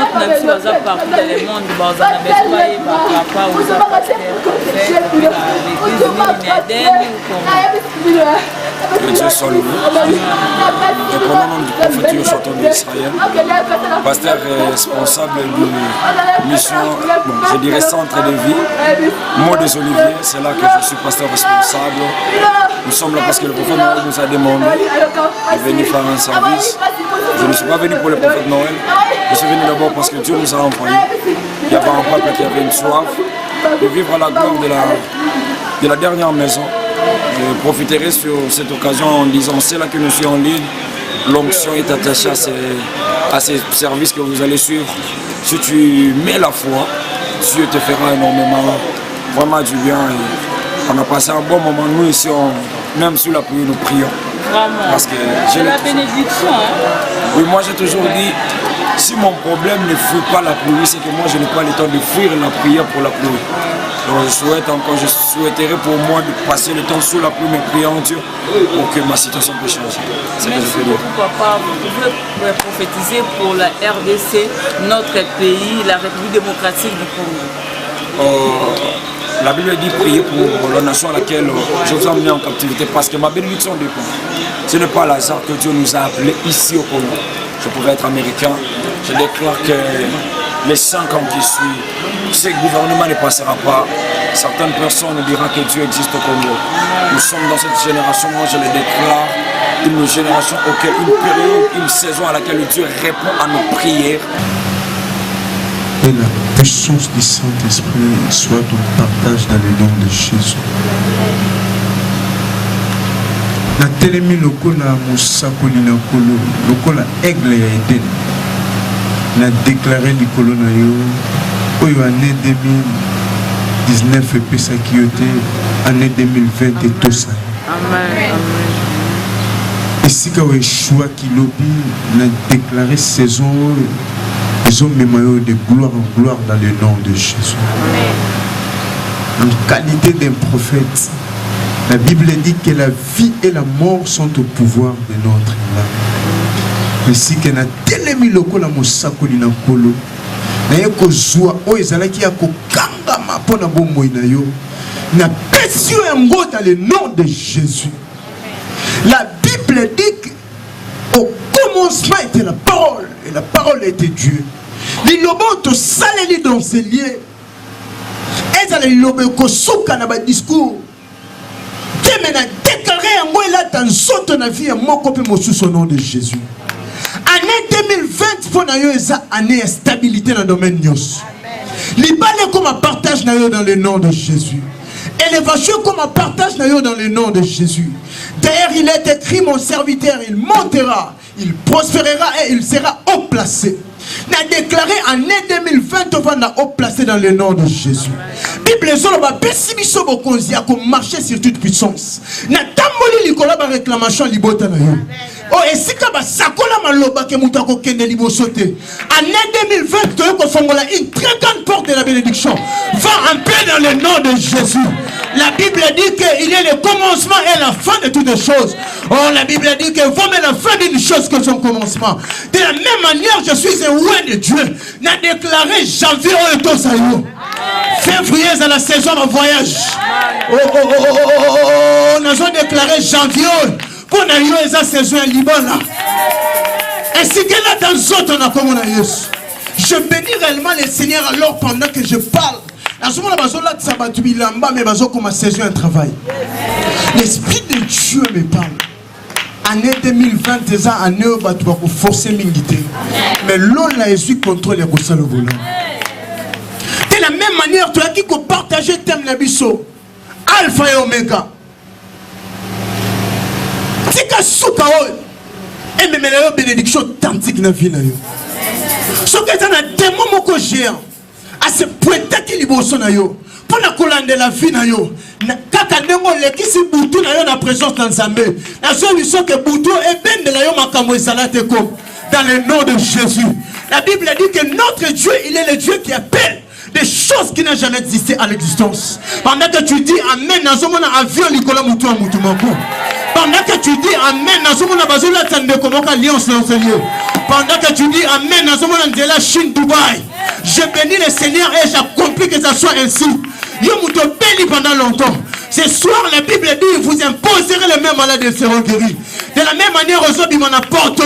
Internautes n'ont pas besoin partout dans le monde, ils ont pas que Dieu soit loué. Au nom du prophète Yoshua d'Israël, pasteur responsable de mission, bon, je dirais centre de vie, Mot des Oliviers, c'est là que je suis pasteur responsable. Nous sommes là parce que le prophète Noël nous a demandé de venir faire un service. Je ne suis pas venu pour le prophète Noël, je suis venu d'abord parce que Dieu nous a envoyés. Il y avait un peuple qui avait une soif de vivre à la gloire de la dernière maison. Je profiterai sur cette occasion en disant, c'est là que nous sommes en ligne. L'onction est attachée à ces services que vous allez suivre. Si tu mets la foi, Dieu te fera énormément, vraiment du bien. Et on a passé un bon moment, nous ici, même sous la pluie, nous prions. Vraiment. Parce que j'ai la bénédiction. Hein? Oui, moi j'ai toujours dit, si mon problème ne fuit pas la pluie, c'est que moi je n'ai pas le temps de fuir la prière pour la pluie. Donc je souhaiterais pour moi de passer le temps sous la pluie, mais prier en Dieu pour que ma situation puisse changer. Merci beaucoup, papa. Vous pouvez prophétiser pour la RDC, notre pays, la République démocratique du Congo. La Bible dit prier pour la nation à laquelle je vous ai emmené en captivité parce que ma bénédiction dépend. Ce n'est pas l'hasard que Dieu nous a appelés ici au Congo. Je pouvais être américain. Je déclare que les 5 ans qui suivent, ce gouvernement ne passera pas. Certaines personnes diront que Dieu existe au Congo. Nous sommes dans cette génération, moi je le déclare, une génération auquel une période, une saison à laquelle Dieu répond à nos prières. Et la puissance du Saint-Esprit soit au partage dans le nom de Jésus. Na telemi lokola musakoli na kolo, lokola aigle ya Eden. Na déclaré likolo na yo, oyo année 2019 epesaki yo te, année 2020 etosa. Amen. Esika oeshua kilobi, na déclaré saison de gloire en gloire dans le nom de Jésus. Amen. En qualité d'un prophète, la Bible dit que la vie et la mort sont au pouvoir de notre âme. Ainsi que na telemi lokola mosakoli na kolo, na ye kozwa o ezalaki ya kokangama pona bomoi na yo, na pesi yo yango dans le nom de Jésus. La Bible dit qu'au commencement était la parole, et la parole était Dieu. Lilobo to saleli dans ces lieux. Ezala lilobo kosuka na ba discours. Temena déclaré yango ela tansoto na vie ya moko pe mosusu au nom de Jésus. Année 2020 pour na yo eza année de stabilité dans le domaine nyos. Libale comme un partage na yo dans le nom de Jésus. Élévation comme un partage na yo dans le nom de Jésus. D'ailleurs il est écrit, mon serviteur il montera, il prospérera et il sera haut placé. N'a déclaré en année 2020 on va haut placé dans le nom de Jésus. Bible zolo ba pesibiso bokonzi a comme marcher sur toute puissance. Na tamboli likola ba réclamation libota na yo. Oh esika ba sakola maloba ke mutako kende liboso te. Année 2020 to ko fongola une très grande porte de la bénédiction. Va en paix dans le nom de Jésus. La Bible dit qu'il est le commencement et la fin de toutes les choses. Oh, la Bible dit que vaut mieux la fin d'une chose que son commencement. De la même manière, je suis un roi de Dieu. N'a déclaré janvier au Tosayo. Février, à la saison de voyage. Nous avons déclaré janvier pour la saison à Liban. Ainsi que là, dans d'autres, on a comme on a Jésus. Je bénis réellement le Seigneur alors pendant que je parle. L'Esprit de Dieu me parle. Année 2020, c'est une année où tu vas forcer l'ingité. Mais l'on a eu contrôle de le volant. De la même manière, tu as dit qu'on partageait thème Nabiso. Alpha et Omega. C'est que souka et même la bénédiction tantique dans la vie. Ce que tu as un démon moko géant. À ce point qui liboso na yo pour na kolande la vie na yo kaka ndengo leki si butu na yo na présence dans Nzambe na so biso ke butu e bende la yo makambo ezalate ko dans le nom de Jésus. La Bible dit que notre Dieu il est le Dieu qui appelle des choses qui n'ont jamais existé à l'existence. Pendant que tu dis amen na zomona avion likola mutu a mutu mako. Pendant que tu dis amen na zomona bazola tande komoka alliance dans ce lieu. Pendant que tu dis Amen, dans ce moment de la Chine, Dubaï, je bénis le Seigneur et j'accomplis que ça soit ainsi. Yo m'ont béni pendant longtemps. Ce soir, la Bible dit, vous imposerez les mêmes malades et seront guéris. De la même manière, aujourd'hui, mon apporte.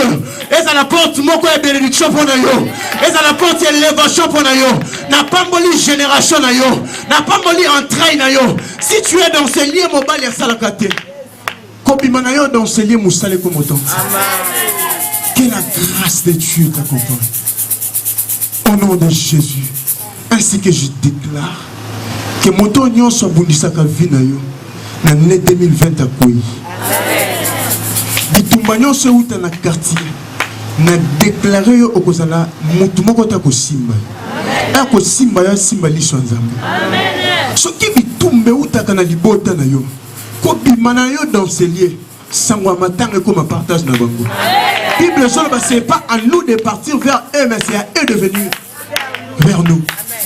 Et ça apporte mon quoi bénédiction pour nous. Et ça apporte élévation pour nous. N'a pas moli génération na yo. N'a pas moli entraille na yo. Si tu es dans ce lieu, mon bal est salakate. Kobi manayo dans ce lieu, moussale comme autant. Que la grâce de Dieu t'accompagne. Au nom de Jésus. Ainsi que je déclare que mon ton soit bundisaka vie na yo. Na l'année 2020 à quoi. Bitumbanyo se uta na quartier. Na déclaré au kozala mutu moko ta ko simba. Ako simba ya simba liso nzambe. Amen. So ki bitumbe uta kana libota na yo. Ko bimana yo dans ce lieu. Sangwa matanga comme un partage na bango. Bible solo ba c'est pas à nous de partir vers eux mais c'est à eux de venir vers nous.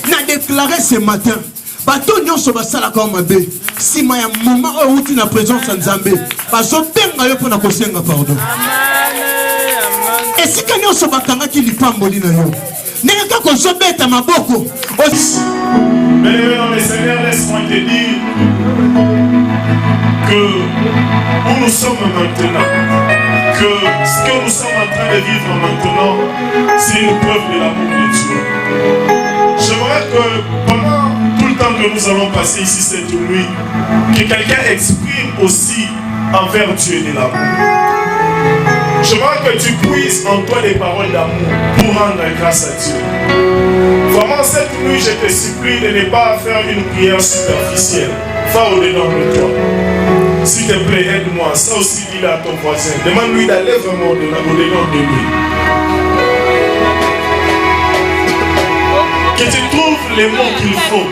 Na déclaré ce matin. Bato nyonso basala comme mabe. Si ma ya moment où uti na présence nzambe. Bazo tenga yo pona ko senga pardon. Et si quelqu'un se bat qui lui pamboli na yo, n'est pas qu'on se bête à ma boko. Mais le Seigneur, laisse-moi te dire que où nous sommes maintenant, que ce que nous sommes en train de vivre maintenant, c'est une preuve de l'amour de Dieu. J'aimerais que pendant tout le temps que nous allons passer ici cette nuit, que quelqu'un exprime aussi envers Dieu de l'amour. Je veux que tu puisses en toi des paroles d'amour pour rendre grâce à Dieu. Vraiment, cette nuit, je te supplie de ne pas faire une prière superficielle. Va au-dedans de toi. S'il te plaît, aide-moi. Ça aussi, dis-le à ton voisin. Demande-lui d'aller vraiment au-dedans de lui. Que tu trouves les mots qu'il faut.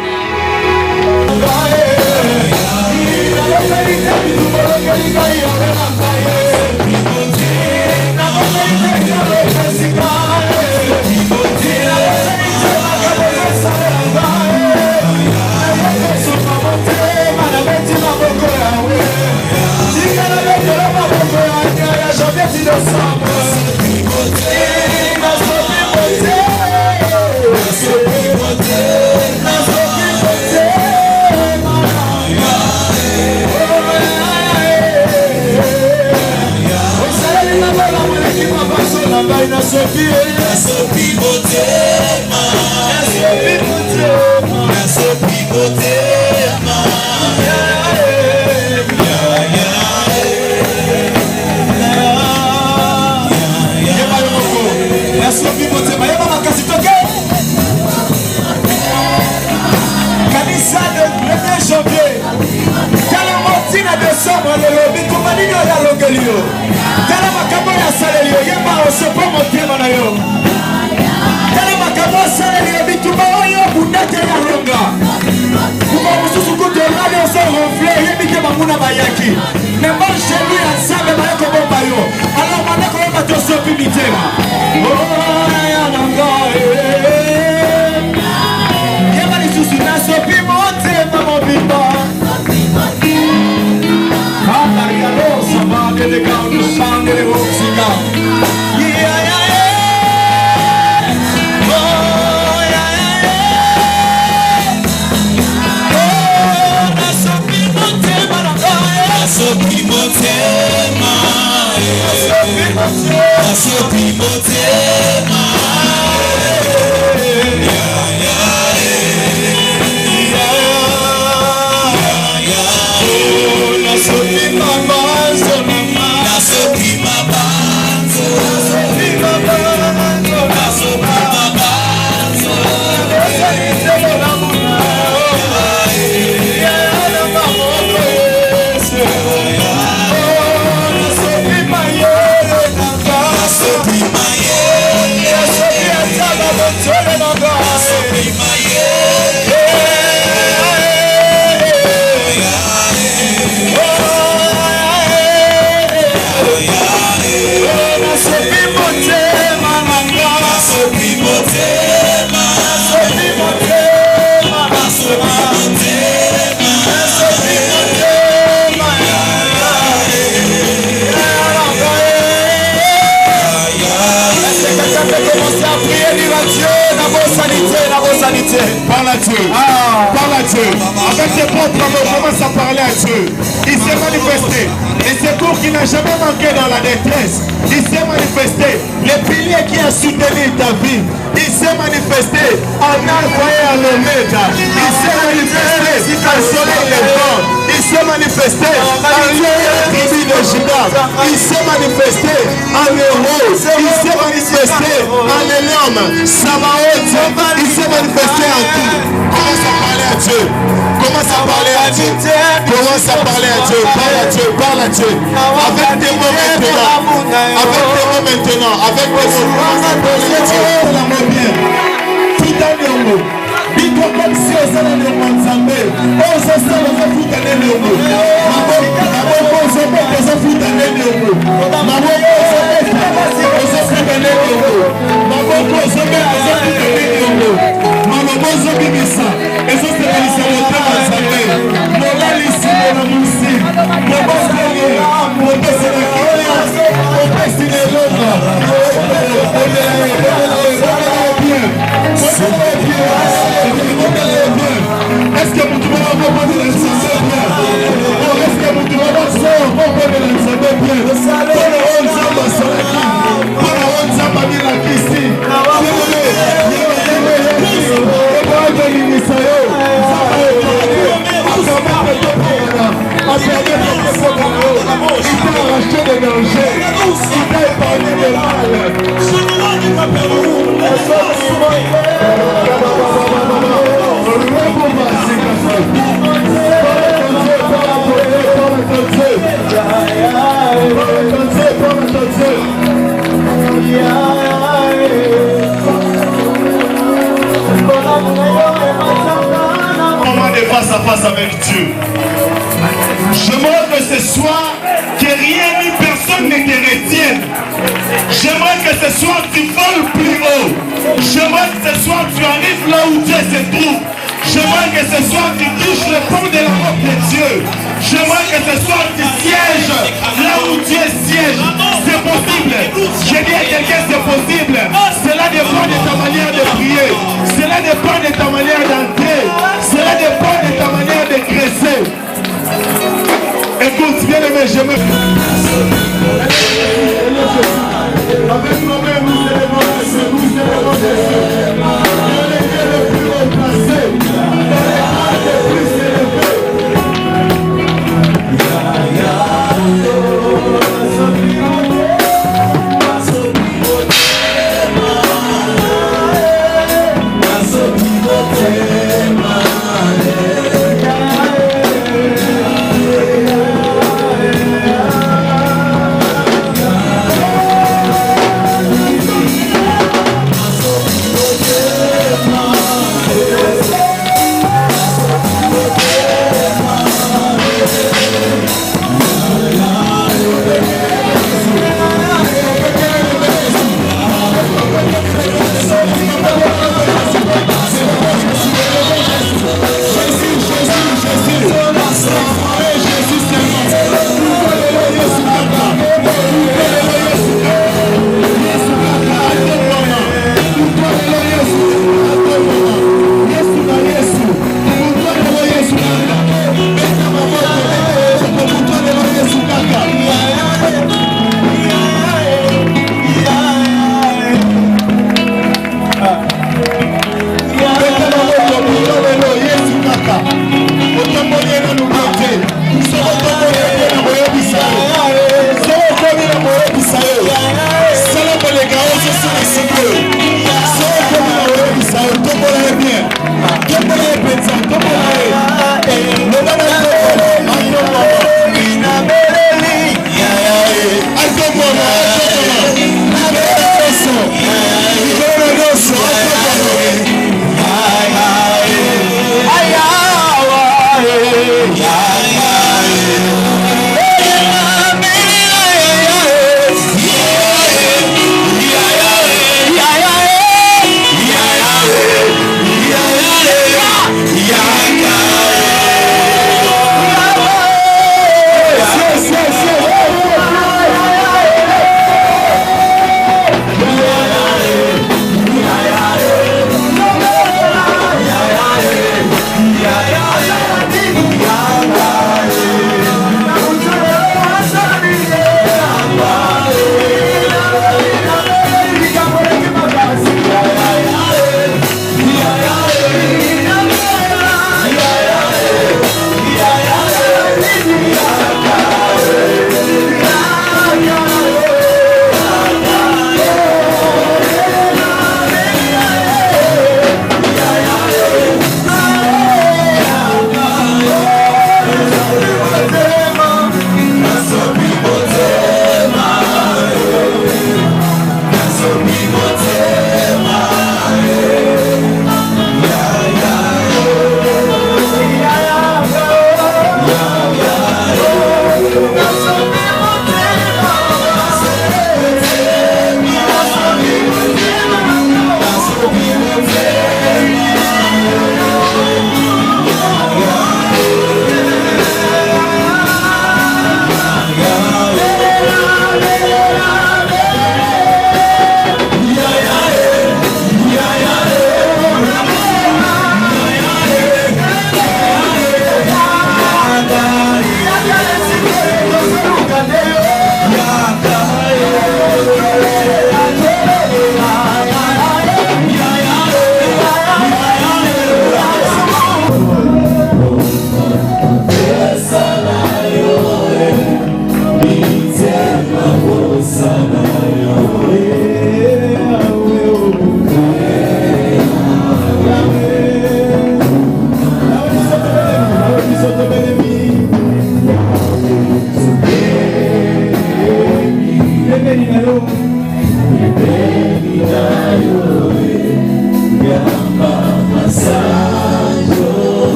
Parle à Dieu. Parle à Dieu. Avec tes propres mots, commence à parler à Dieu. Il s'est manifesté. Les secours qui n'a jamais manqué dans la détresse. Il s'est manifesté. Les piliers qui a soutenu ta vie. Il s'est manifesté en Alpha et en Oméga. Il s'est manifesté en soleil levant. Il s'est manifesté en lion tribu de Juda. Il s'est manifesté en héros. Il s'est manifesté en énorme. Sabaoth. Il s'est manifesté en tout. Commence à parler à Dieu. Commence à parler à Dieu. Commence à parler à Dieu. Parle à Dieu. Parle à Dieu. Avec tes mots maintenant. Avec tes mots maintenant. Avec tes mots. Commence à parler à Dieu. Tout un héros. Biko comme si on s'en allait au Nzambé. On s'en sort aux foot à l'éléo. Maboko aux foot à l'éléo. Maboko aux foot à l'éléo. Maboko aux foot à l'éléo. Maboko aux bimisa. Et ça c'est la liste de Nzambé. Mola liste de Moussi. Maboko aux c'est la Kenya. On c'est les Londres. Est-ce que vous pouvez avoir bien? Est-ce que vous pouvez avoir bien? Moment de face à face avec Dieu. J'aimerais que ce soir, que rien ni personne ne te retienne. J'aimerais que ce soir tu voles plus haut. J'aimerais que ce soir tu arrives là où Dieu se trouve. J'aimerais que ce soir tu touches le fond de la robe de Dieu. J'aimerais que ce soir tu sièges là où Dieu siège. C'est possible. J'ai dit à quelqu'un c'est possible. Cela dépend de ta manière de prier. Cela dépend de ta manière d'entrer. Cela dépend de ta manière de graisser. Écoute, bien aimé, je me... Avec moi-même, vous allez voir ce vous allez voir le plus haut placé. Le plus élevé.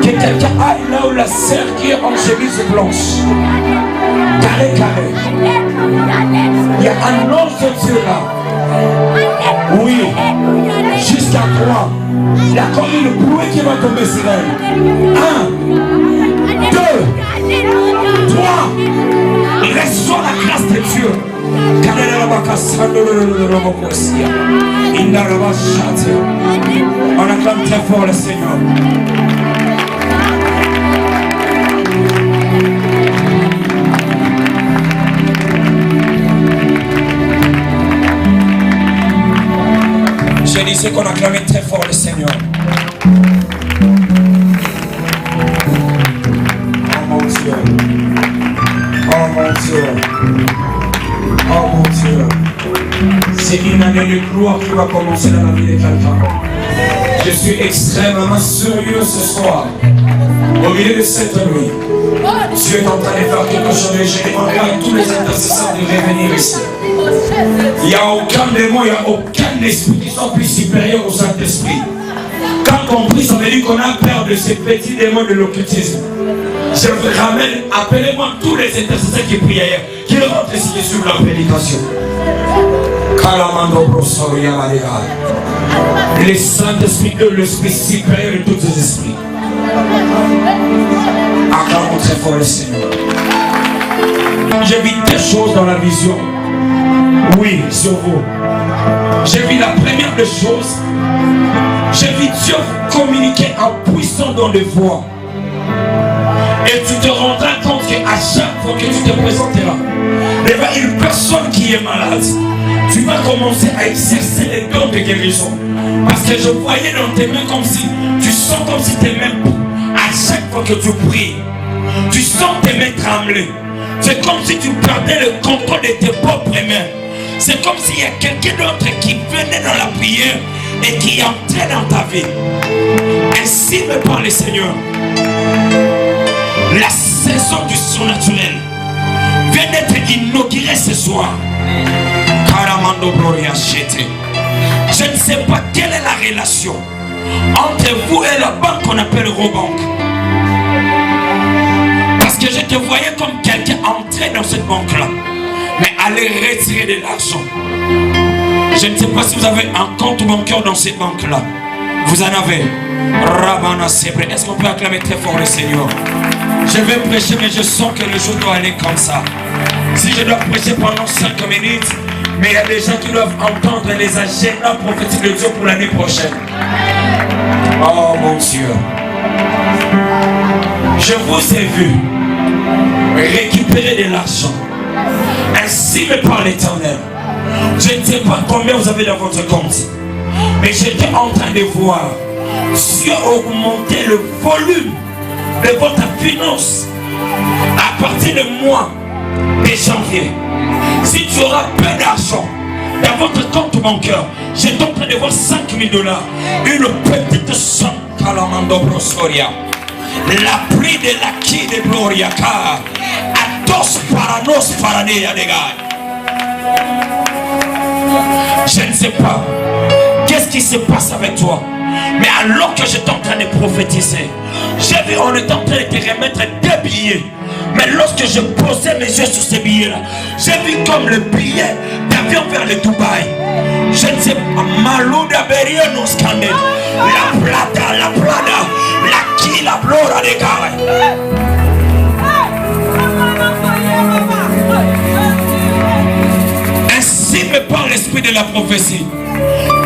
Que quelqu'un aille là où la serre qui est en chemise blanche. Carré, carré. Il y a un ange de Dieu là. Oui. Jusqu'à 3. Il y a comme une bouée qui va tomber sur elle. 1, 2, 3. Reçois la grâce de Dieu. On acclame très fort le Seigneur. Je disais qu'on acclamait très fort le Seigneur. Oh mon Dieu. Oh mon Dieu. Oh mon Dieu. C'est une année de gloire qui va commencer dans la vie de quelqu'un. Je suis extrêmement sérieux ce soir. Au milieu de cette nuit, Dieu est en train de faire quelque chose et je demande à tous les intercesseurs de revenir ici. Il n'y a aucun démon, il n'y a aucun esprit qui soit plus supérieur au Saint-Esprit. Quand on prie, ça veut dire qu'on a peur de ces petits démons de l'occultisme. Je vous ramène, appelez-moi tous les intercesseurs qui prient ailleurs, qui rentrent ici sur la prédication. Les Saint-Esprit, l'esprit supérieur de tous les esprits. Acclamons très fort le Seigneur. J'ai vu des choses dans la vision. Oui, sur vous. J'ai vu la première des choses. J'ai vu Dieu communiquer en puissant dans les voix. Et tu te rendras compte qu'à chaque fois que tu te présenteras, il y a une personne qui est malade. Tu vas commencer à exercer les dons de guérison. Parce que je voyais dans tes mains comme si, tu sens comme si tes mains, à chaque fois que tu pries, tu sens tes mains trembler. C'est comme si tu perdais le contrôle de tes propres mains. C'est comme s'il y a quelqu'un d'autre qui venait dans la prière et qui entrait dans ta vie. Ainsi me parle le Seigneur. La saison du surnaturel vient d'être inaugurée ce soir. Je ne sais pas quelle est la relation entre vous et la banque qu'on appelle Robank. Parce que je te voyais comme quelqu'un entrer dans cette banque-là, mais aller retirer de l'argent. Je ne sais pas si vous avez un compte bancaire dans cette banque-là. Vous en avez. Est-ce qu'on peut acclamer très fort le Seigneur? Je vais prêcher, mais je sens que le jour doit aller comme ça. Si je dois prêcher pendant 5 minutes, mais il y a des gens qui doivent entendre les agendas prophétiques de Dieu pour l'année prochaine. Oh mon Dieu. Je vous ai vu récupérer de l'argent. Ainsi me parle l'Éternel. Je ne sais pas combien vous avez dans votre compte, mais j'étais en train de voir Dieu augmenter le volume de votre finance à partir du mois de janvier. Si tu auras peu d'argent dans votre compte bancaire, j'étais en train de voir 5 000 $, une petite somme. La pluie de la qui de Gloria, car à dos paranos paranea de gars. Je ne sais pas qu'est-ce qui se passe avec toi, mais alors que j'étais en train de prophétiser, j'ai vu on était en train de te remettre des billets. Mais lorsque je posais mes yeux sur ces billets-là, j'ai vu comme le billet d'avion vers le Dubaï. Je ne sais pas, Malouda Beriano Scandale, la plata, la la gloire des carrés. Ainsi me parle l'esprit de la prophétie.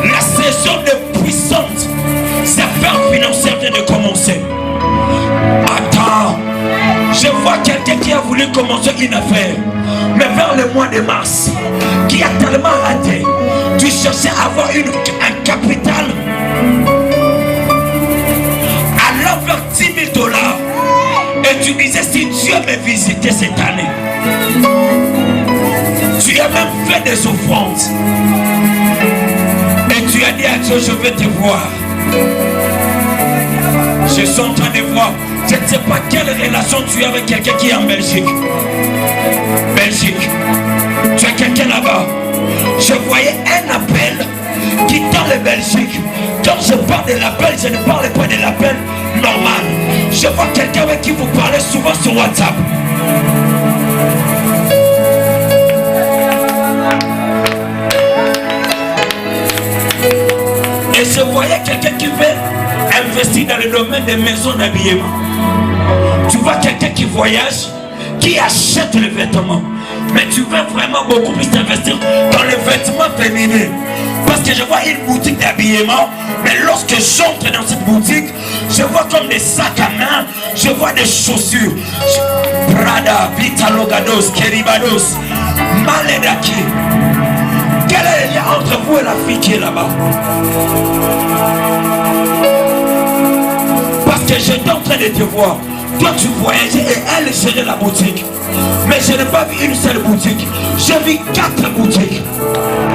La saison de puissante affaires financières vient de commencer. Attends, je vois quelqu'un qui a voulu commencer une affaire, mais vers le mois de mars, qui a tellement raté. Tu cherchais à avoir un capital à l'envers 10 000 $. Et tu disais, si Dieu me visitait cette année, tu as même fait des offrandes. Et tu as dit à Dieu, je vais te voir. Je suis en train de voir. Je ne sais pas quelle relation tu as avec quelqu'un qui est en Belgique. Belgique. Tu as quelqu'un là-bas. Je voyais un appel quittant le Belgique. Quand je parle de l'appel, je ne parle pas de l'appel normal. Je vois quelqu'un avec qui vous parlez souvent sur WhatsApp. Et je voyais quelqu'un qui veut investir dans le domaine des maisons d'habillement. Tu vois quelqu'un qui voyage, qui achète les vêtements. Mais tu veux vraiment beaucoup plus investir dans les vêtements féminins. Parce que je vois une boutique d'habillement, mais lorsque j'entre dans cette boutique, je vois comme des sacs à main, je vois des chaussures. Prada, Vitalogados, Keribados, Maledaki. Quel est le lien entre vous et la fille qui est là-bas? Parce que j'étais en train de te voir. Toi tu voyageais et elle gérait la boutique. Mais je n'ai pas vu une seule boutique. J'ai vu 4 boutiques.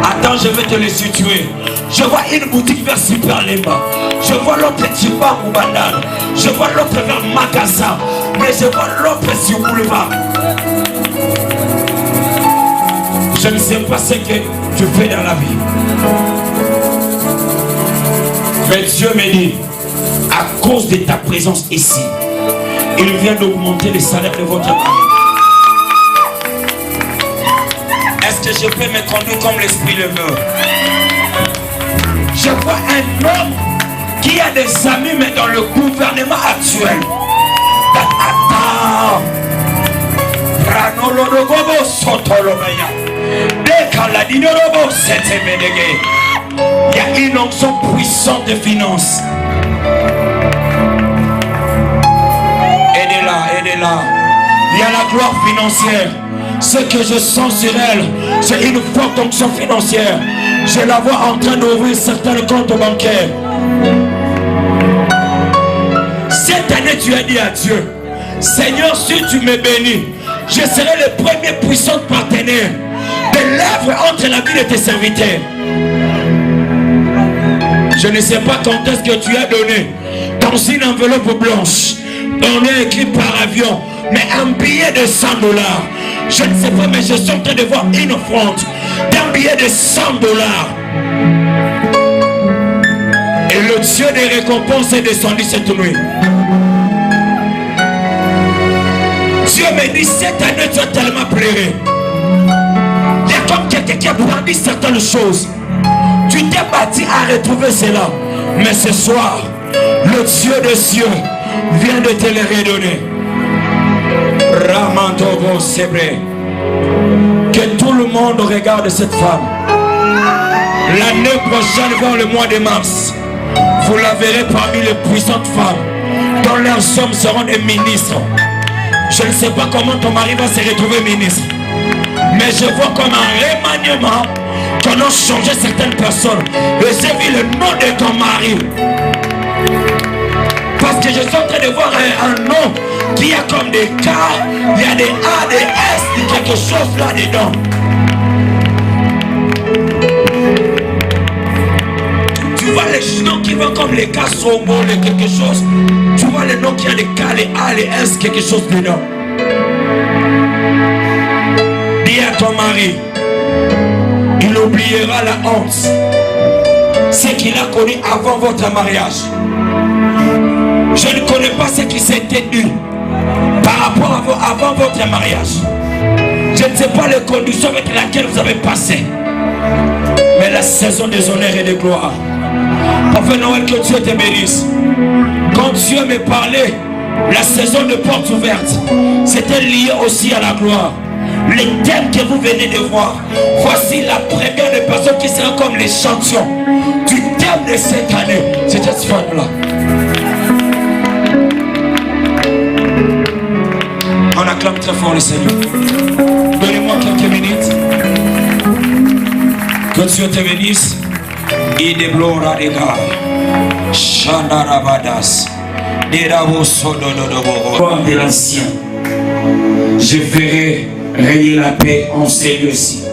Attends, je vais te les situer. Je vois une boutique vers Super Lemba. Je vois l'autre Tipa Moubandan. Je vois l'autre vers Makassa. Mais je vois l'autre sur Boulevard. Je ne sais pas ce que tu fais dans la vie. Mais Dieu me dit, à cause de ta présence ici, il vient d'augmenter les salaires de votre mari. Est-ce que je peux me conduire comme l'esprit le veut? Je vois un homme qui a des amis mais dans le gouvernement actuel. Attends. Il y a une onction puissante de finances. Aidez-la. Il y a la gloire financière. Ce que je sens sur elle, c'est une forte onction financière. Je la vois en train d'ouvrir certains comptes bancaires. Cette année, tu as dit à Dieu, Seigneur, si tu me bénis, je serai le premier puissant partenaire de l'œuvre entre la vie de tes serviteurs. Je ne sais pas quand est-ce que tu as donné dans une enveloppe blanche. On est écrit par avion, mais un billet de 100 $. Je ne sais pas, mais je suis en train de voir une offrande d'un billet de 100 $. Et le Dieu des récompenses est descendu cette nuit. Dieu me dit, cette année tu as tellement pleuré. Il y a comme quelqu'un qui a brandi certaines choses. Tu t'es bâti à retrouver cela. Mais ce soir, le Dieu des cieux vient de te les redonner. Ramantovo Sebre. Que tout le monde regarde cette femme. L'année prochaine, vers le mois de mars, vous la verrez parmi les puissantes femmes dont leurs hommes seront des ministres. Je ne sais pas comment ton mari va se retrouver ministre, mais je vois comme un remaniement qu'on a changé certaines personnes. Et j'ai vu le nom de ton mari. Parce que je suis en train de voir un nom qui a comme des K, il y a des A, des S, il y a quelque chose là-dedans. Tu vois les noms qui vont comme les K, Sombo, les quelque chose. Tu vois les noms qui ont les K, les A, les S, quelque chose dedans. Dis à ton mari, il oubliera la honte. Ce qu'il a connu avant votre mariage. Je ne connais pas ce qui s'était dit par rapport avant votre mariage. Je ne sais pas les conditions avec lesquelles vous avez passé. Mais la saison des honneurs et des gloires Prophète Noël, que Dieu te bénisse. Quand Dieu me parlait, la saison de portes ouvertes, c'était lié aussi à la gloire. Les thèmes que vous venez de voir, voici la première des personnes qui sera comme les champions du thème de cette année. C'est cette femme-là. On acclame très fort le Seigneur. Donnez-moi quelques minutes. Que Dieu te bénisse. Il déblora des gars. Chandarabadas. De l'ancien, je ferai régner la paix en ces lieux-ci.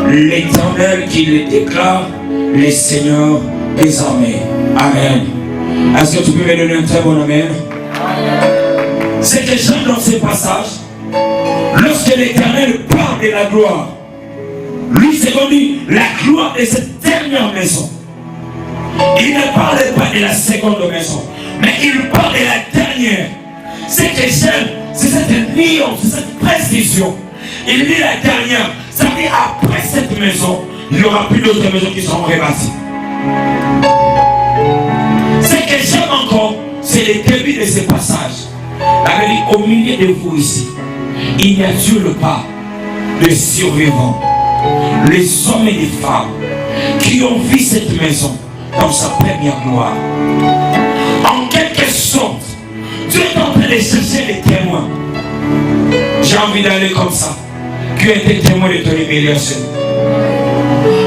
L'Éternel qui le déclare, les seigneurs des armées. Amen. Est-ce que tu peux me donner un très bon amen? C'est que j'aime dans ces passages, lorsque l'Éternel parle de la gloire, lui c'est comme dit, la gloire de cette dernière maison. Il ne parle pas de la seconde maison, mais il parle de la dernière. Ce que j'aime, c'est cette nuance, cette précision. Il dit la dernière, ça veut dire après cette maison, il n'y aura plus d'autres maisons qui seront rebâties. Ce que j'aime encore, c'est le début de ces passages. Il dit, au milieu de vous ici, il n'y a toujours pas de survivants. Les hommes et les femmes qui ont vu cette maison dans sa première gloire. En quelque sorte, Dieu est en train de chercher les témoins. J'ai envie d'aller comme ça. Qui était témoin de ton humiliation.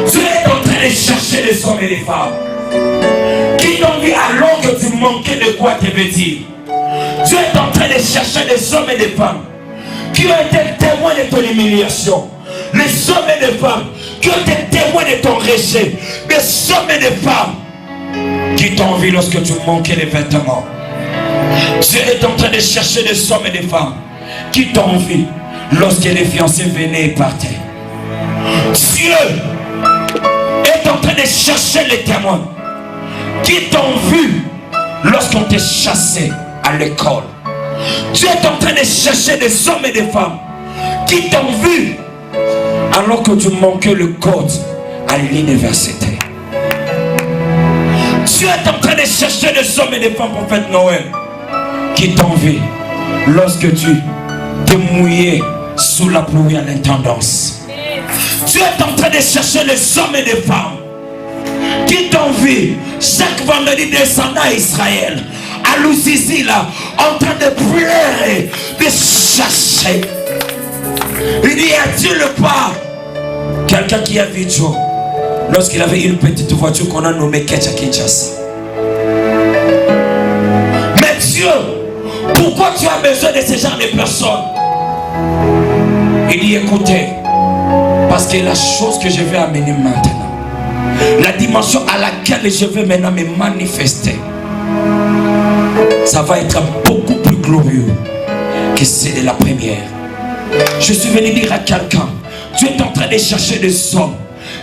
Dieu est en train de chercher les hommes et les femmes qui t'ont vu alors que tu manquais de quoi te vêtir. Dieu est en train de chercher des hommes et des femmes qui ont été témoins de ton humiliation. Les hommes et les femmes qui ont été témoins de ton rejet. Les hommes et les femmes qui t'ont vu lorsque tu manquais les vêtements. Dieu est en train de chercher des hommes et des femmes qui t'ont vu lorsque les fiancés venaient et partaient. Dieu est en train de chercher les témoins qui t'ont vu lorsqu'on t'a chassé à l'école. Dieu est en train de chercher des hommes et des femmes qui t'ont vu alors que tu manquais le code à l'université. Dieu est en train de chercher des hommes et des femmes, prophète Noël, qui t'ont vu lorsque tu t'es mouillé sous la pluie à l'intendance. Dieu est en train de chercher les hommes et les femmes qui t'ont vu chaque vendredi descendant à Israël, à Louzizi là, en train de pleurer, de chercher. Il dit, a-t-il pas quelqu'un qui a vu Joe lorsqu'il avait une petite voiture qu'on a nommée Ketcha Kinshasa? Mais Dieu, pourquoi tu as besoin de ce genre de personnes? Il dit, écoutez, parce que la chose que je vais amener maintenant, la dimension à laquelle je vais maintenant me manifester, ça va être beaucoup plus glorieux que celle de la première. Je suis venu dire à quelqu'un, tu es en train de chercher des hommes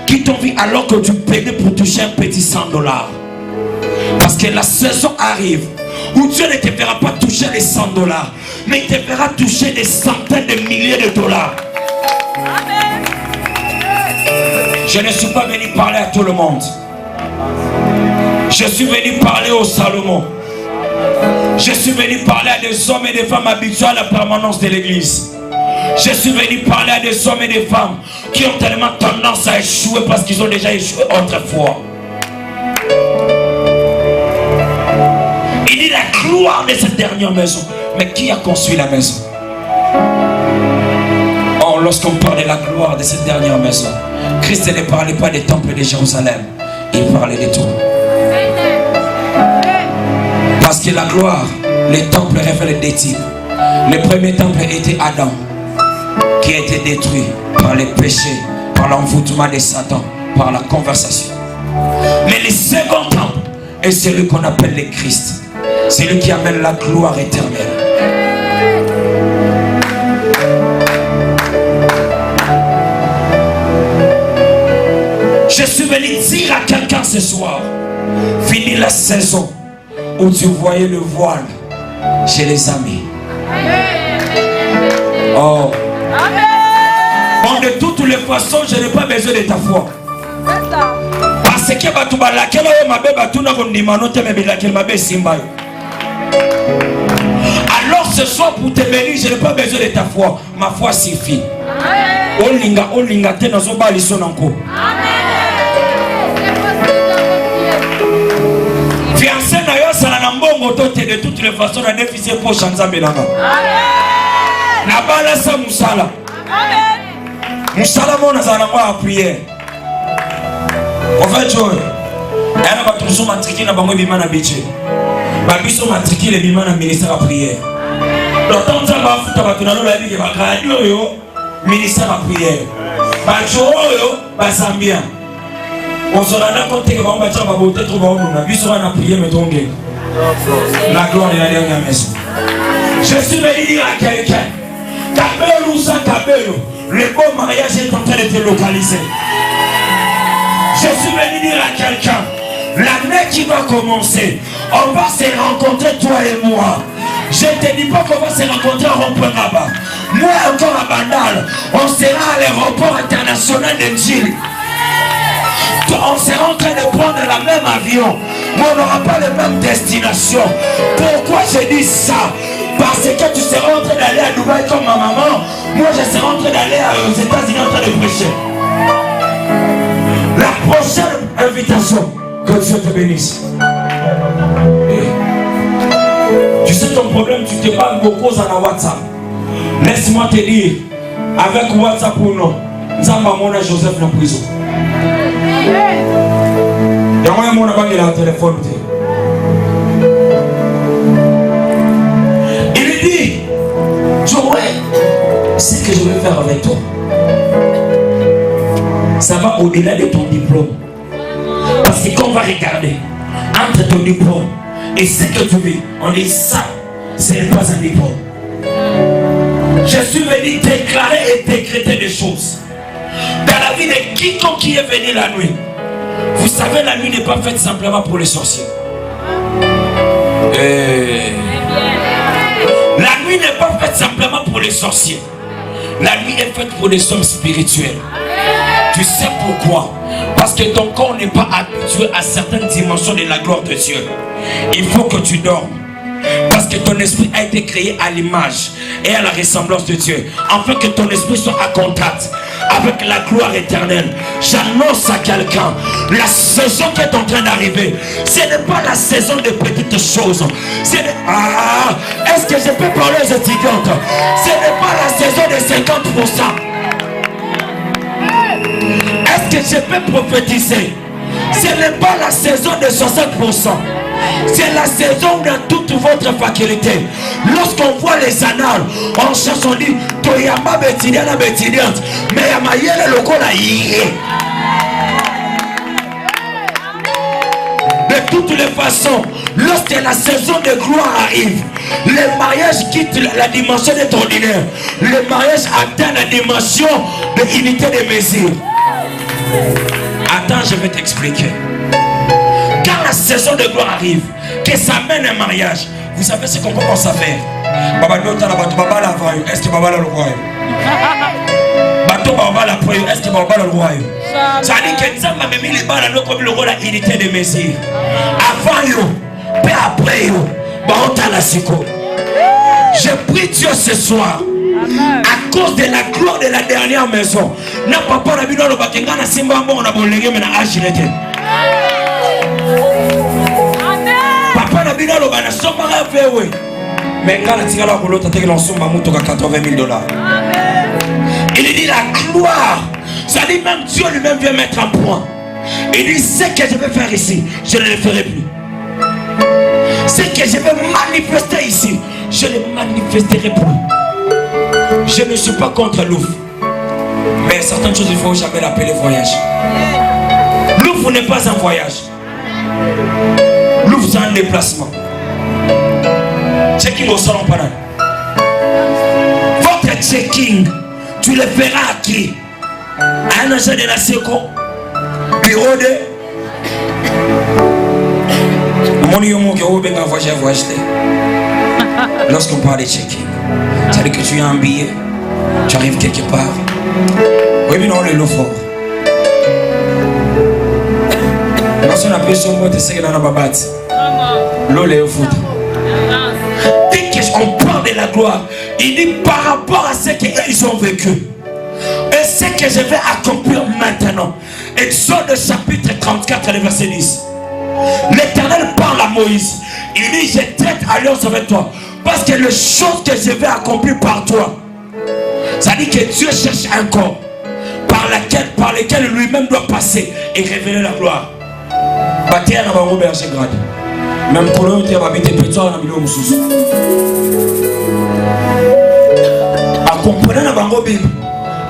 qui t'ont vu alors que tu payais pour toucher un petit $100. Parce que la saison arrive où Dieu ne te verra pas toucher les $100, mais il te verra toucher des centaines de milliers de dollars. Amen. Je ne suis pas venu parler à tout le monde. Je suis venu parler au Salomon. Je suis venu parler à des hommes et des femmes habitués à la permanence de l'église. Je suis venu parler à des hommes et des femmes qui ont tellement tendance à échouer parce qu'ils ont déjà échoué autrefois. Il dit la gloire de cette dernière maison. Mais qui a construit la maison? Or, lorsqu'on parle de la gloire de cette dernière maison, Christ ne parlait pas des temples de Jérusalem. Il parlait de tout. Parce que la gloire, les temples révèlent des types. Le premier temple était Adam, qui a été détruit par les péchés, par l'envoûtement de Satan, par la conversation. Mais le second temple est celui qu'on appelle le Christ. C'est lui qui amène la gloire éternelle. Je suis venu dire à quelqu'un ce soir, fini la saison où tu voyais le voile chez les amis. Oh. Bon, de toutes les façons, je n'ai pas besoin de ta foi. Parce Parce que bato balakela yo mabe batuna kondima no te me bilakela mabe simba yo. Alors ce soir pour te bénir, je n'ai pas besoin de ta foi. Ma foi suffit. Olinga te nazo bali sonanko. Fiancé na yo sala na mbongo to te de toutes les façons na déficit pour chanzambe nanga. Na bala sa musala. Musala mona za na moi prière. En fait, il y a des gens qui matriculés dans le budget. Les gens matriculés dans le ministère de prière. Donc, quand on a fait le ministère de prière, les Zambiens, on se rend compte que on va peut-être prier, mais la gloire de la dernière maison. Je suis venu dire à quelqu'un, Kabelo ou sans Kabelo, le beau mariage est en train de te localiser. Je suis venu dire à quelqu'un, l'année qui va commencer, on va se rencontrer toi et moi. Je ne te dis pas qu'on va se rencontrer à Rond-Point là-bas. Moi encore à Bandal, on sera à l'aéroport international de Gilles. On sera en train de prendre le même avion, mais on n'aura pas la même destination. Pourquoi je dis ça? Parce que tu seras en train d'aller à Dubaï comme ma maman. Moi je serai en train d'aller aux États-Unis en train de prêcher. La prochaine invitation, que Dieu te bénisse. Tu sais ton problème, tu te parles beaucoup dans WhatsApp. Laisse-moi te dire, avec WhatsApp ou non, nous avons mon Joseph dans la prison. Il y a mon abandonné le téléphone. Il lui dit, Joël, c'est ce que je vais faire avec toi. Ça va au-delà de ton diplôme. Parce que quand on va regarder entre ton diplôme et ce que tu veux, on dit ça, ce n'est pas un diplôme. Je suis venu déclarer et décréter des choses dans la vie de quiconque qui est venu la nuit. Vous savez, la nuit n'est pas faite simplement pour les sorciers. La nuit n'est pas faite simplement pour les sorciers. La nuit est faite pour les hommes spirituels. Tu sais pourquoi? Parce que ton corps n'est pas habitué à certaines dimensions de la gloire de Dieu. Il faut que tu dormes. Parce que ton esprit a été créé à l'image et à la ressemblance de Dieu. Afin que ton esprit soit en contact avec la gloire éternelle. J'annonce à quelqu'un, la saison qui est en train d'arriver, ce n'est pas la saison de petites choses. Est-ce que je peux parler aux étudiantes? Ce n'est pas la saison de 50%. Est-ce que je peux prophétiser? Ce n'est pas la saison de 60%. C'est la saison de toute votre faculté. Lorsqu'on voit les annales, on cherche, on dit Toyama bétidiana bétidiante, mais Yamayele le kola yé. De toutes les façons, lorsque la saison de gloire arrive, le mariage quitte la dimension d'être ordinaire. Le mariage atteint la dimension de unité de mesure. Attends, je vais t'expliquer. Quand la saison de gloire arrive, que ça mène un mariage, vous savez ce qu'on commence à faire. Est-ce que Baba le royaume? Est-ce que Baba le royaume? Ça dit que ça m'a mis les balles comme le rôle de unité de mesure. Avant yo, puis après yo, on t'a la siko. Je prie Dieu ce soir. À cause de la gloire de la dernière maison, n'a pas la bino le bakenga na simba bon na bolenge mais na agilité. Papa na bino le bana somba rafewe. Mais quand la tigala kolota te l'ensomba muto ka $80,000. Il dit la gloire. Ça dit même Dieu lui-même vient mettre un point. Il dit ce que je vais faire ici, je ne le ferai plus. Ce que je vais manifester ici, je ne le manifesterai plus. Je ne suis pas contre l'ouf. Mais certaines choses, il ne faut jamais l'appeler voyage. L'ouf n'est pas un voyage. L'ouf, c'est un déplacement. Checking au salon pendant. Votre checking, tu le feras à qui? À un agent de la SECO, bureau de. Lorsqu'on parle de checking, c'est-à-dire que tu as un billet, tu arrives quelque part. Oui, mais non, le lot fort. Parce qu'on a pris son mot, tu sais que dans la babate. L'eau est au foot. Dès qu'on parle de la gloire, il dit par rapport à ce qu'ils ont vécu et ce que je vais accomplir maintenant. Exode chapitre 34, le verset 10. L'Éternel parle à Moïse. Il dit, je traite alliance avec toi. Parce que les choses que je vais accomplir par toi, ça dit que Dieu cherche un corps par lequel lui-même doit passer et révéler la gloire. Bâtir dans un berger grade. Même pour l'autre, il va habiter petit dans le milieu mususu. En comprenant la Bible,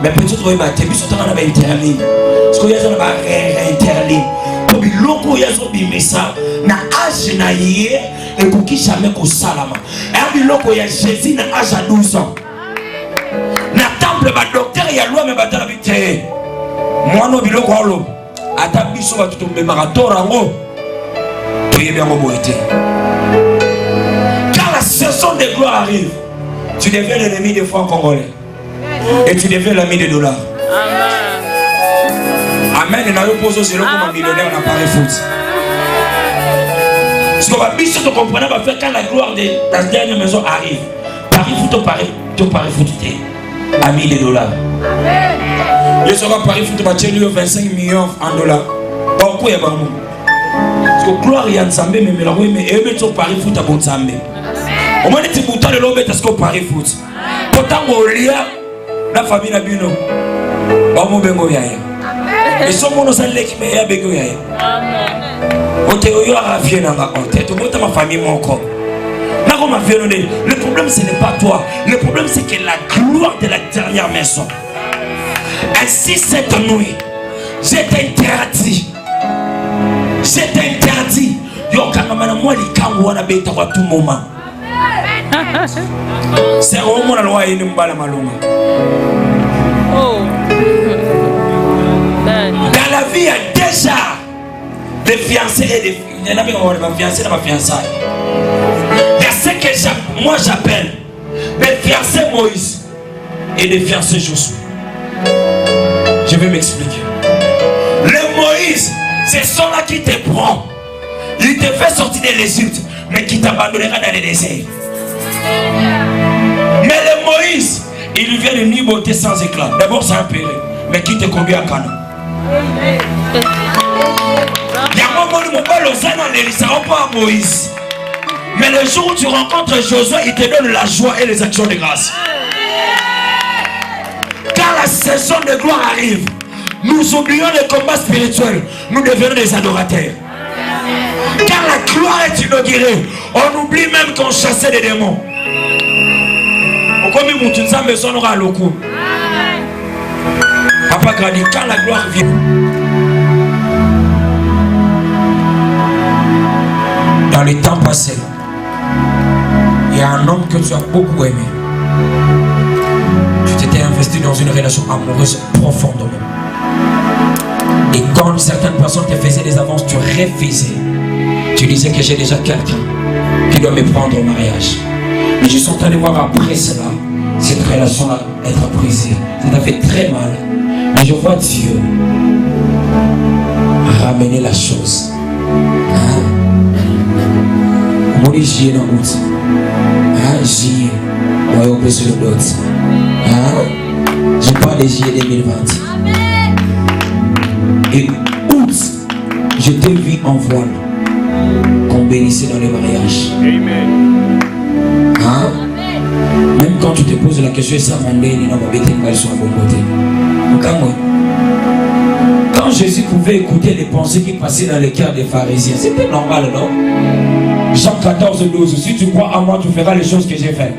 mais peut-être qu'il va être mis sur le interligne. Parce qu'il y a un interligne. Pour que l'on ait un message, na âge na yé et pour qui jamais qu'on salama. Et l'on ait Jésus na âge à 12 ans. Na temple ba docteur ya loi me batala bité. Moi no biloko alo. Ata biso ba tout me marathon rango. Priez bien mon boité. Quand la saison de gloire arrive, tu deviens l'ennemi des francs congolais. Et tu deviens l'ami des dollars. Amen. Et nous posons c'est comme un millionnaire dans Paris Foot. Ce qu'on va bien sûr comprendre, va faire quand la gloire de la dernière maison arrive. Paris Foot, Paris Foot, ami des dollars. Le soir Paris Foot va tirer 25 millions en dollars. Pourquoi il y a pas de parce que gloire y a Nzambé mais la oui mais aimer sur Paris Foot à bon Nzambé. Au moins les boutons de l'homme parce que Paris Foot. Pourtant au lia la famille na bino. Ba mo bengo ya. Et son mon osale l'équipe ya bengo ya. Amen. On te yo a vie na ba on te bota ma famille mon corps. Na ko ma vie le problème ce n'est pas toi. Le problème c'est que la gloire de la dernière maison. Ainsi cette nuit, je t'interdis. C'est interdit. Yo kangamana moi likango wana beta kwa tout moment. C'est au moment la loi ine mbala malunga. Oh. Dans la vie il y a déjà des fiancés et des il y en a même des fiancés et des fiançailles. Il y a ce que moi j'appelle des fiancés Moïse et des fiancés Josué. Je vais m'expliquer. Le Moïse, c'est celui-là qui te prend. Il te fait sortir de l'Égypte, mais qui t'abandonnera dans le désert. Mais le Moïse, il vient de nuit beauté sans éclat. D'abord, c'est un péril, mais qui te conduit à Canaan. Il y a un moment où il ne sera pas à Moïse. Mais le jour où tu rencontres Josué, il te donne la joie et les actions de grâce. Quand la saison de gloire arrive, nous oublions les combats spirituels, nous devenons des adorateurs. Quand la gloire est inaugurée, on oublie même qu'on chassait des démons. Papa Grandi, quand la gloire vient, dans les temps passés, il y a un homme que tu as beaucoup aimé. Tu t'étais investi dans une relation amoureuse profondément. Et quand certaines personnes te faisaient des avances, tu refusais. Tu disais que j'ai déjà quelqu'un qui doit me prendre au mariage. Mais je suis en train de voir après cela, cette relation-là être brisée. Ça t'a fait très mal. Mais je vois Dieu ramener la chose. Moi, j'y ai dans le route. J'y ai. Moi, je suis le doute. Je parle de juillet 2020. Et août, je t'ai vu en voile, qu'on bénissait dans les mariages. Amen. Même quand tu te poses la question, ça m'a dit, il n'a pas été sur un bon côté. Quand Jésus pouvait écouter les pensées qui passaient dans les cœurs des pharisiens, c'était normal, non? Jean 14, 12, si tu crois en moi, tu feras les choses que j'ai faites.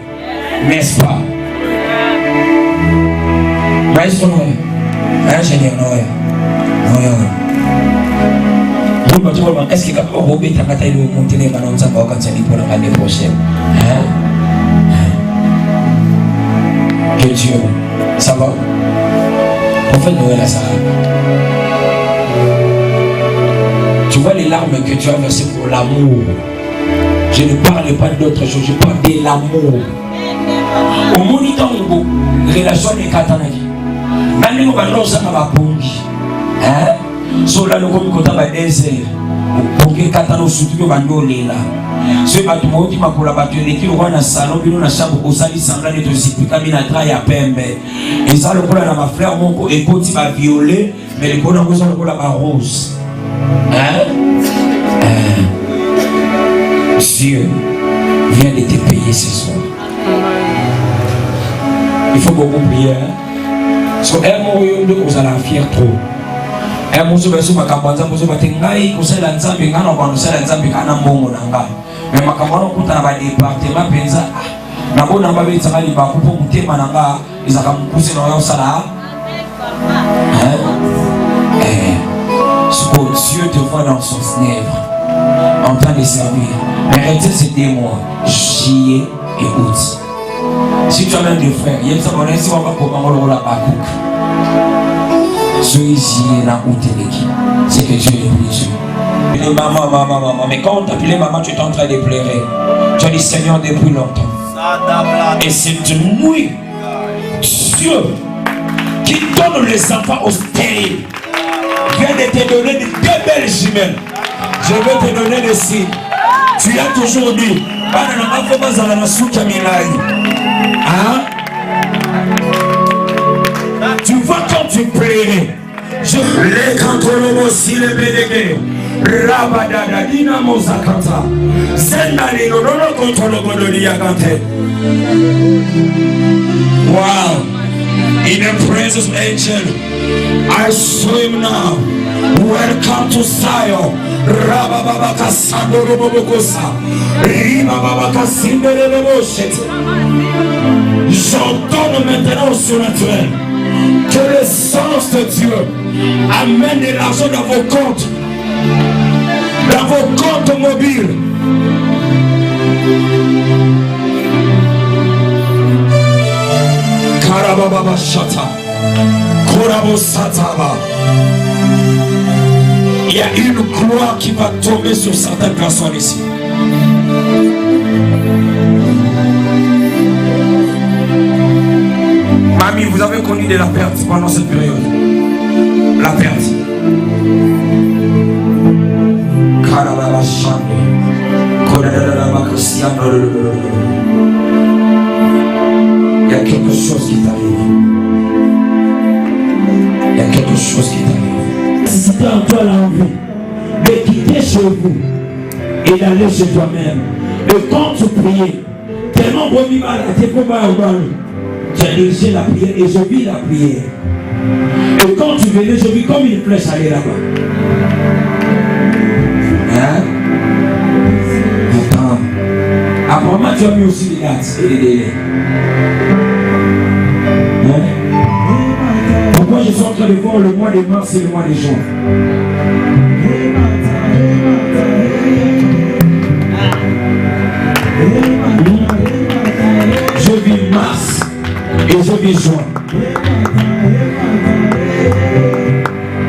N'est-ce pas? Maestro Noé, ingénieur Noé. Est-ce qu'il y a un robot qui a été monté dans le monde pour l'année prochaine? Que Dieu, ça va? On fait Noël à ça. Tu vois les larmes que tu as versées pour l'amour. Je ne parle pas d'autre chose, je parle de l'amour. Au moniteur de relation avec Katanaki. Maintenant, on va lancer ma bongi. Sola le comme kota ba désert. Pour que katano surtout ba ndolela. Ce bato moti makola bato leki roi na salon bino na chambre osali sangla de tosipika mina tra ya pembe. Et ça le kola na ma frère moko ekoti ba violet mais le kola ngozo le kola ba rose. Dieu vient de te payer ce soir. Il faut beaucoup prier. Parce que un mot vous allez fier trop. Un mot sur le makambanza, vous avez ngai, vous savez la nzambe, ngana kwa nusala nzambe kana mbongo nanga. Mais makambanza kuta na ba département penza. Na bona ba betsa kali ba kupo mutema nanga, izaka mukuse na yo sala. Ce que Dieu te voit dans son œuvre en train de servir. Mais arrêtez ces 2 mois, juillet et août. Si tu as même des frères, il y a des abonnés qui vont pas comment on l'a pas cook. Soyez juillet là où tu es l'équipe. C'est que Dieu est plus Dieu. Maman. Mais quand on t'appelait maman, tu es en train de pleurer. Tu as dit Seigneur depuis longtemps. Et c'est nuit. Dieu qui donne les enfants aux stériles vient de te donner de 2 belles jumelles. Je vais te donner des signes. Tu as toujours dit, tu vois quand tu plairais. Je plais quand on aussi le bénégué. Rabadada dinamo zakata. Zendali no contre le godoli yakante. Wow. In the presence of angel, I swim now. Welcome to Zion. Rababaka Sandoro Bobokosa. Ribabaka Sindere Boshete. J'entends maintenant au surnaturel que le sens de Dieu amène de l'argent dans vos comptes. Dans vos comptes mobiles. Karababa Shata. Korabo Sataba. Il y a une gloire qui va tomber sur certaines personnes ici. Mamie, vous avez connu de la perte pendant cette période. La perte. Il y a quelque chose qui t'arrive. Il y a quelque chose qui t'arrive. Si tu as encore l'envie de quitter chez vous et d'aller chez toi-même, et quand tu priais, tellement bon mal à tes tu as dirigé la prière et je vis la prière. Et quand tu venais, je vis comme une flèche aller là-bas. Hein? Attends. Apparemment, tu as mis aussi des dates et des délais. Hein? Pourquoi je suis en train de voir le mois de mars et le mois de juin? Je vis mars et je vis juin.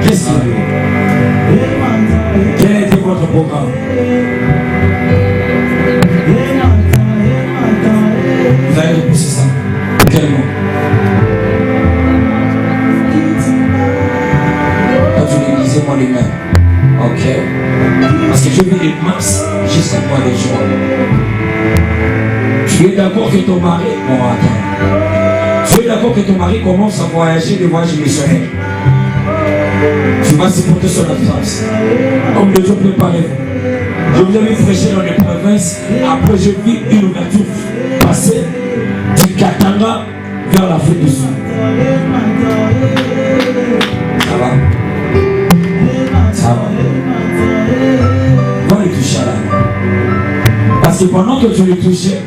Qu'est-ce qu'il y a? Quel était votre programme? Vous avez repoussé ça? Quel mot? Moi les mains. Ok. Parce que je vis de mars jusqu'au mois de juin. Tu es d'accord que ton mari. Bon, attends. Tu es d'accord que ton mari commence à voyager des voyages missionnaires. Tu vas supporter son absence. Comme Dieu préparez-vous. Je vous avais prêché dans les provinces. Après, je vis une ouverture passée du Katanga vers l'Afrique du Sud. Ça va? Va les toucher à la main. Parce que pendant que tu les touchais,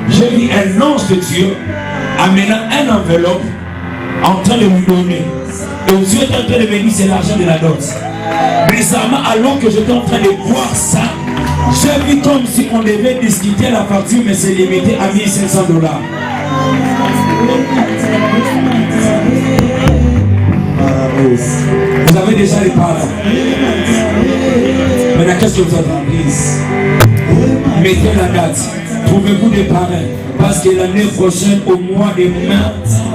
j'ai vu un ange de Dieu amenant un enveloppe en train de lui donner. Et Dieu est en train de me dire c'est l'argent de la dot. Bizarrement, alors que j'étais en train de voir ça, j'ai vu comme si on devait discuter la facture, mais c'est limité à $1 500. Vous avez déjà les parents. Maintenant, qu'est-ce que vous attendez? Mettez la date. Trouvez-vous des parrains. Parce que l'année prochaine, au mois de mai,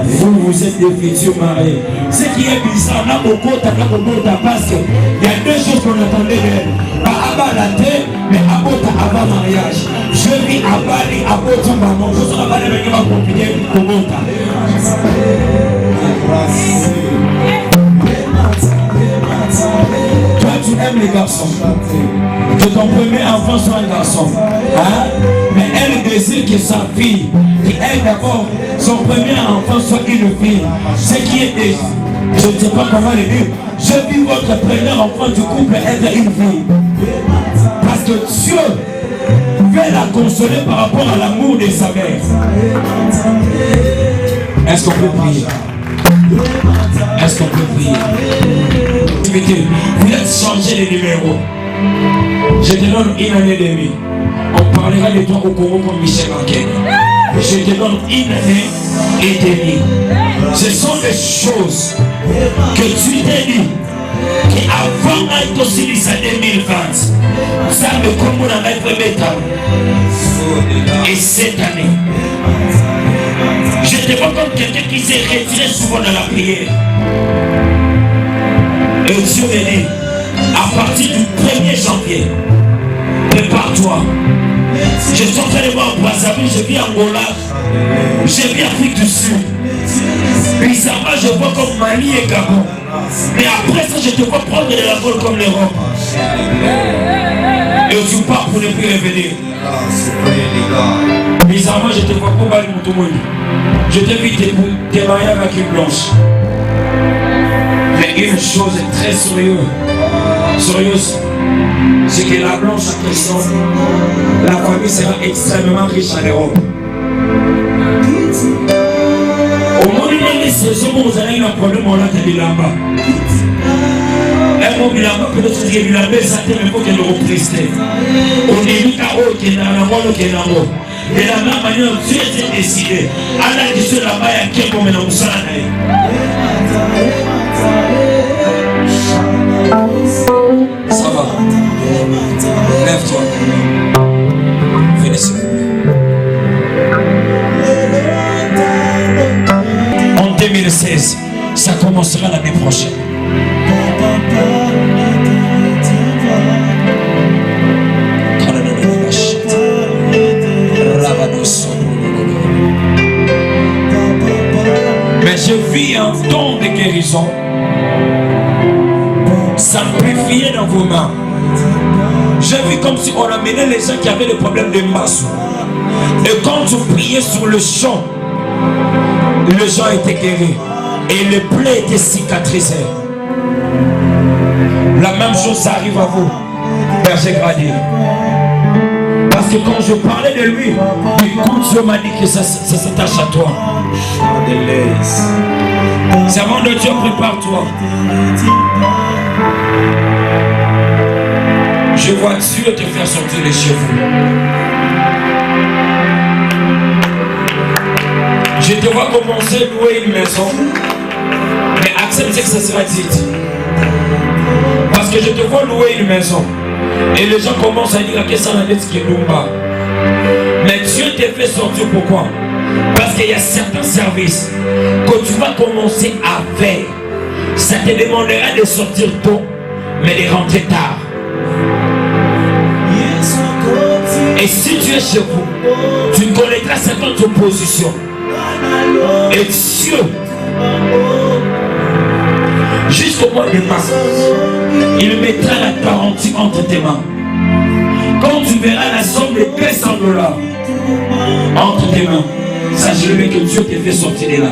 vous êtes des futurs mariés. Ce qui est bizarre, là, au côté, parce qu'il y a deux choses qu'on attendait d'elle. Pas à la terre, mais avant mariage. Je vis à Bali, à Bota, maman. Je suis à Bali, mais je vais compliquer pour Bota. Toi, tu aimes les garçons. Que ton premier enfant soit un garçon. Hein? Mais elle désire que sa fille, qui elle d'abord, son premier enfant soit une fille. Ce qui est dit, je ne sais pas comment le dire. Je vis votre premier enfant du couple être une fille. Parce que Dieu veut la consoler par rapport à l'amour de sa mère. Est-ce qu'on peut prier? Est-ce qu'on peut prier? Vous êtes changé les numéros. Je te donne une année et demie. On parlera de toi au Congo comme Michel Marquet. Je te donne une année et demie. Ce sont des choses que tu t'es dit qu'avant d'être aussi lycée 2020, ça me comme on a fait et cette année, je te vois comme quelqu'un qui s'est retiré souvent dans la prière. Et Dieu me dit, à partir du 1er janvier, prépare-toi. Je suis en train de voir Brazzaville, je vis Angola, je vis Afrique du Sud. Bizarrement, je vois comme Mali et Gabon. Mais après ça, je te vois prendre de la vol comme l'Europe. Et tu pars pour ne plus revenir. Bizarrement, je te vois pour Bali Moutoumoni. Je te vis tes mariés avec une blanche. Mais une chose est très sérieuse, c'est que la blanche en question, la famille sera extrêmement riche en Europe. Au moment où les saisons, vous avez un problème, on a des bilamba. Un mot bilamba, peut-être que les bilamba, ça t'aime, il faut qu'elle le représente. On est mis à haut, qui est dans la moelle, qui est dans l'eau. Et la même manière, Dieu s'est décidé. Allah dit sur la maille, qui est comme un oussana. Ça va. Lève-toi. Venez s'il vous plaît. En 2016, ça commencera l'année prochaine. Mais je vis un don de guérison s'amplifier dans vos mains. Je vis comme si on amenait les gens qui avaient des problèmes de masse. Et quand vous priez sur le champ, les gens étaient guéris. Et les plaies étaient cicatrisées. La même chose arrive à vous, Berger Grady. Parce que quand je parlais de lui, écoute, Dieu m'a dit que ça s'attache à toi. Servant de Dieu, prépare-toi. Je vois Dieu te faire sortir les cheveux. Je te vois commencer à louer une maison. Mais accepte que ça sera dit. Parce que je te vois louer une maison. Et les gens commencent à dire que ça n'a pas de Lumba. Mais Dieu te fait sortir pourquoi? Parce qu'il y a certains services que tu vas commencer à faire. Ça te demandera de sortir tôt, mais de rentrer tard. Et si tu es chez vous, tu connaîtras certaines oppositions. Et Dieu, jusqu'au mois de mars, il mettra la garantie entre tes mains. Quand tu verras la somme de 200 $ entre tes mains, sache-le que Dieu te fait sortir de là.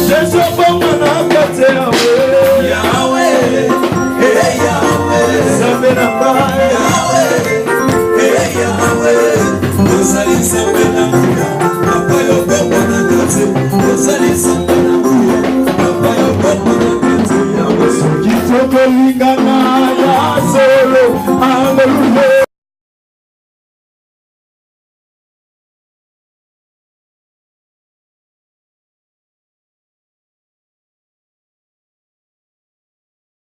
Jésus bomana kate Yahweh Yahweh Nzambe na ngai Yahweh Yahweh ozali Nzambe na nguya papa yo bomana kate ozali Nzambe na nguya papa yo bomana kate Yahweh kitoko lingana ya solo hallelujah